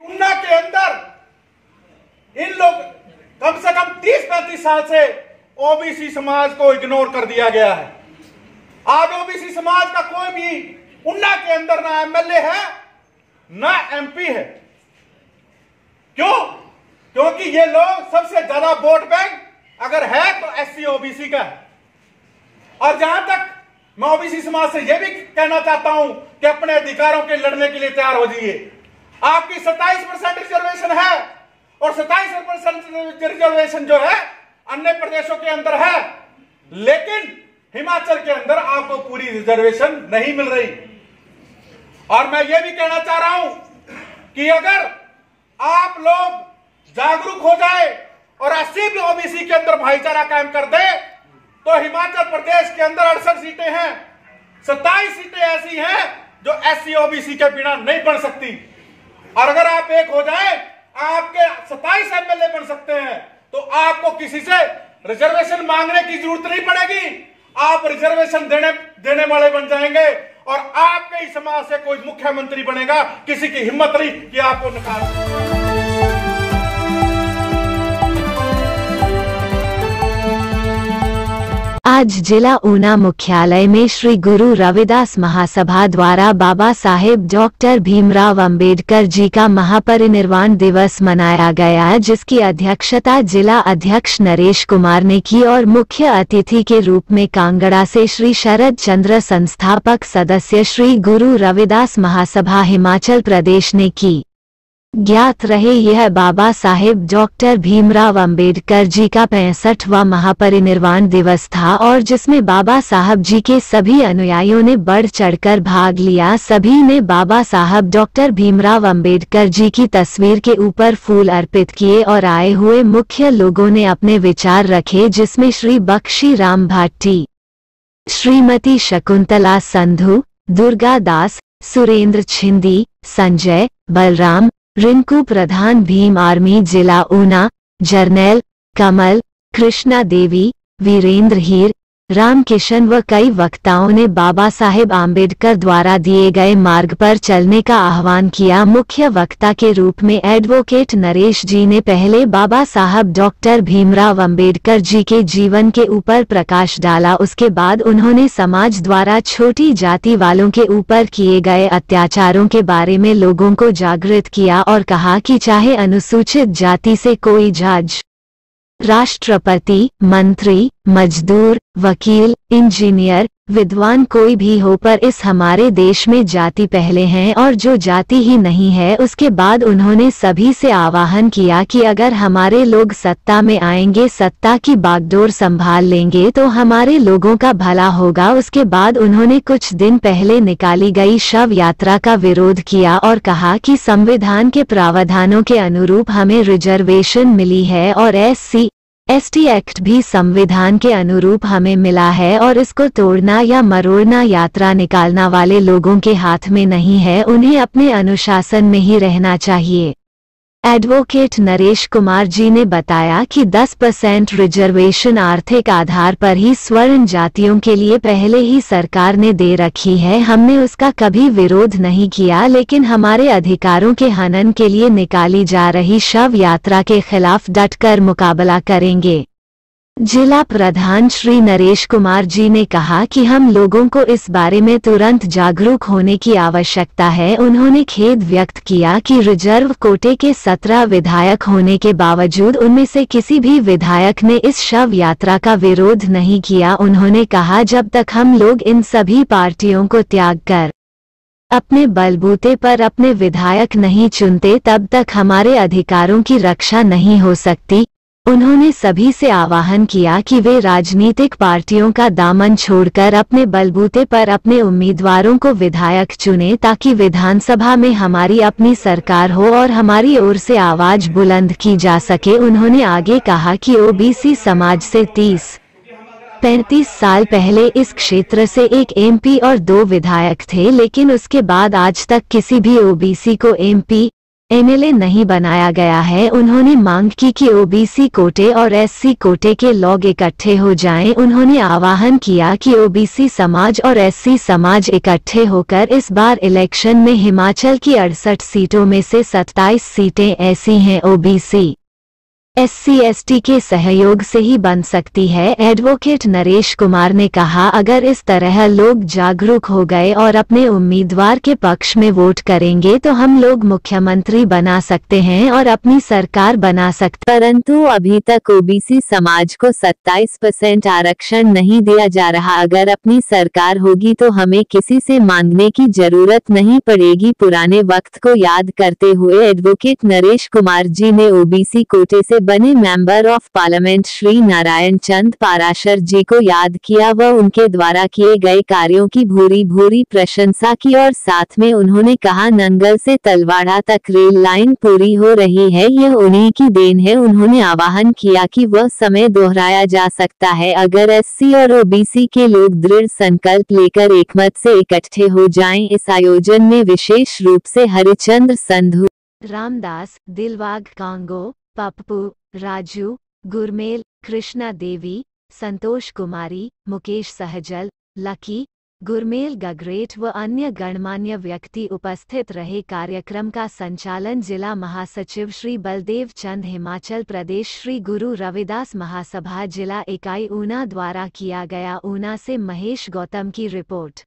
ऊना के अंदर इन लोग कम से कम 30-35 साल से ओबीसी समाज को इग्नोर कर दिया गया है। आज ओबीसी समाज का कोई भी ऊना के अंदर ना एमएलए है ना एमपी है। क्यों? क्योंकि ये लोग सबसे ज्यादा वोट बैंक अगर है तो एससी ओबीसी का है। और जहां तक मैं ओबीसी समाज से यह भी कहना चाहता हूं कि अपने अधिकारों के लड़ने के लिए तैयार हो जाइए। आपकी 27% रिजर्वेशन है और 27% रिजर्वेशन जो है अन्य प्रदेशों के अंदर है, लेकिन हिमाचल के अंदर आपको पूरी रिजर्वेशन नहीं मिल रही। और मैं ये भी कहना चाह रहा हूं कि अगर आप लोग जागरूक हो जाए और 80 भी ओबीसी के अंदर भाईचारा कायम कर दे तो हिमाचल प्रदेश के अंदर 68 सीटें हैं, 27 सीटें ऐसी हैं जो एससी ओबीसी के बिना नहीं बन सकती। और अगर आप एक हो जाए, आपके 27 एमएलए बन सकते हैं, तो आपको किसी से रिजर्वेशन मांगने की जरूरत नहीं पड़ेगी। आप रिजर्वेशन देने वाले बन जाएंगे और आपके ही समाज से कोई मुख्यमंत्री बनेगा। किसी की हिम्मत नहीं कि आपको निकाल। आज जिला ऊना मुख्यालय में श्री गुरु रविदास महासभा द्वारा बाबा साहेब डॉक्टर भीमराव अंबेडकर जी का महापरिनिर्वाण दिवस मनाया गया, जिसकी अध्यक्षता जिला अध्यक्ष नरेश कुमार ने की और मुख्य अतिथि के रूप में कांगड़ा से श्री शरद चंद्र संस्थापक सदस्य श्री गुरु रविदास महासभा हिमाचल प्रदेश ने की। ज्ञात रहे यह बाबा साहेब डॉक्टर भीमराव अंबेडकर जी का 65वां महापरिनिर्वाण दिवस था और जिसमें बाबा साहब जी के सभी अनुयायियों ने बढ़ चढ़कर भाग लिया। सभी ने बाबा साहब डॉक्टर भीमराव अंबेडकर जी की तस्वीर के ऊपर फूल अर्पित किए और आए हुए मुख्य लोगों ने अपने विचार रखे, जिसमें श्री बख्शी राम भाटी, श्रीमती शकुंतला संधू, दुर्गा दास, सुरेंद्र छिंदी, संजय, बलराम, रिंकू प्रधान, भीम आर्मी जिला ऊना, जर्नैल, कमल, कृष्णा देवी, वीरेंद्र हीर, रामकिशन व कई वक्ताओं ने बाबा साहेब आम्बेडकर द्वारा दिए गए मार्ग पर चलने का आह्वान किया। मुख्य वक्ता के रूप में एडवोकेट नरेश जी ने पहले बाबा साहब डॉक्टर भीमराव अंबेडकर जी के जीवन के ऊपर प्रकाश डाला। उसके बाद उन्होंने समाज द्वारा छोटी जाति वालों के ऊपर किए गए अत्याचारों के बारे में लोगों को जागृत किया और कहा कि चाहे अनुसूचित जाति से कोई जज, राष्ट्रपति, मंत्री, मजदूर, वकील, इंजीनियर, विद्वान कोई भी हो, पर इस हमारे देश में जाति पहले हैं और जो जाति ही नहीं है। उसके बाद उन्होंने सभी से आह्वान किया कि अगर हमारे लोग सत्ता में आएंगे, सत्ता की बागडोर संभाल लेंगे तो हमारे लोगों का भला होगा। उसके बाद उन्होंने कुछ दिन पहले निकाली गई शव यात्रा का विरोध किया और कहा कि संविधान के प्रावधानों के अनुरूप हमें रिजर्वेशन मिली है और SC/ST एक्ट भी संविधान के अनुरूप हमें मिला है और इसको तोड़ना या मरोड़ना यात्रा निकालना वाले लोगों के हाथ में नहीं है, उन्हें अपने अनुशासन में ही रहना चाहिए। एडवोकेट नरेश कुमार जी ने बताया कि 10% रिजर्वेशन आर्थिक आधार पर ही स्वर्ण जातियों के लिए पहले ही सरकार ने दे रखी है। हमने उसका कभी विरोध नहीं किया, लेकिन हमारे अधिकारों के हनन के लिए निकाली जा रही शव यात्रा के खिलाफ डटकर मुकाबला करेंगे। जिला प्रधान श्री नरेश कुमार जी ने कहा कि हम लोगों को इस बारे में तुरंत जागरूक होने की आवश्यकता है। उन्होंने खेद व्यक्त किया कि रिजर्व कोटे के 17 विधायक होने के बावजूद उनमें से किसी भी विधायक ने इस शव यात्रा का विरोध नहीं किया। उन्होंने कहा, जब तक हम लोग इन सभी पार्टियों को त्याग कर अपने बलबूते पर अपने विधायक नहीं चुनते, तब तक हमारे अधिकारों की रक्षा नहीं हो सकती। उन्होंने सभी से आह्वान किया कि वे राजनीतिक पार्टियों का दामन छोड़कर अपने बलबूते पर अपने उम्मीदवारों को विधायक चुनें, ताकि विधानसभा में हमारी अपनी सरकार हो और हमारी ओर से आवाज बुलंद की जा सके। उन्होंने आगे कहा कि ओबीसी समाज से 30-35 साल पहले इस क्षेत्र से एक MP और 2 विधायक थे, लेकिन उसके बाद आज तक किसी भी ओबीसी को MP एमएलए नहीं बनाया गया है। उन्होंने मांग की कि ओबीसी कोटे और एससी कोटे के लोग इकट्ठे हो जाएं। उन्होंने आह्वान किया कि ओबीसी समाज और एससी समाज इकट्ठे होकर इस बार इलेक्शन में हिमाचल की 68 सीटों में से 27 सीटें ऐसी हैं ओबीसी एससी एसटी के सहयोग से ही बन सकती है। एडवोकेट नरेश कुमार ने कहा, अगर इस तरह लोग जागरूक हो गए और अपने उम्मीदवार के पक्ष में वोट करेंगे तो हम लोग मुख्यमंत्री बना सकते हैं और अपनी सरकार बना सकते। परंतु अभी तक ओबीसी समाज को 27% आरक्षण नहीं दिया जा रहा। अगर अपनी सरकार होगी तो हमें किसी से मांगने की जरूरत नहीं पड़ेगी। पुराने वक्त को याद करते हुए एडवोकेट नरेश कुमार जी ने ओबीसी कोटे से बने member of parliament Shri Narayan Chand Parashar ji को याद किया व उनके द्वारा किए गए कार्यों की भूरी भूरी प्रशंसा की और साथ में उन्होंने कहा, नंगल से तलवाड़ा तक रेल लाइन पूरी हो रही है, यह उन्हीं की देन है। उन्होंने आह्वान किया कि वह समय दोहराया जा सकता है अगर एससी और ओबीसी के लोग दृढ़ संकल्प लेकर एकमत से इकट्ठे हो जाएं। इस आयोजन में विशेष रूप से हरिचंद्र संधू, रामदास, दिलवाग कांगो, पप्पू, राजू, गुरमेल, कृष्णा देवी, संतोष कुमारी, मुकेश सहजल, लकी, गुरमेल गगरेट व अन्य गणमान्य व्यक्ति उपस्थित रहे। कार्यक्रम का संचालन जिला महासचिव श्री बलदेव चंद, हिमाचल प्रदेश श्री गुरु रविदास महासभा जिला इकाई ऊना द्वारा किया गया। ऊना से महेश गौतम की रिपोर्ट।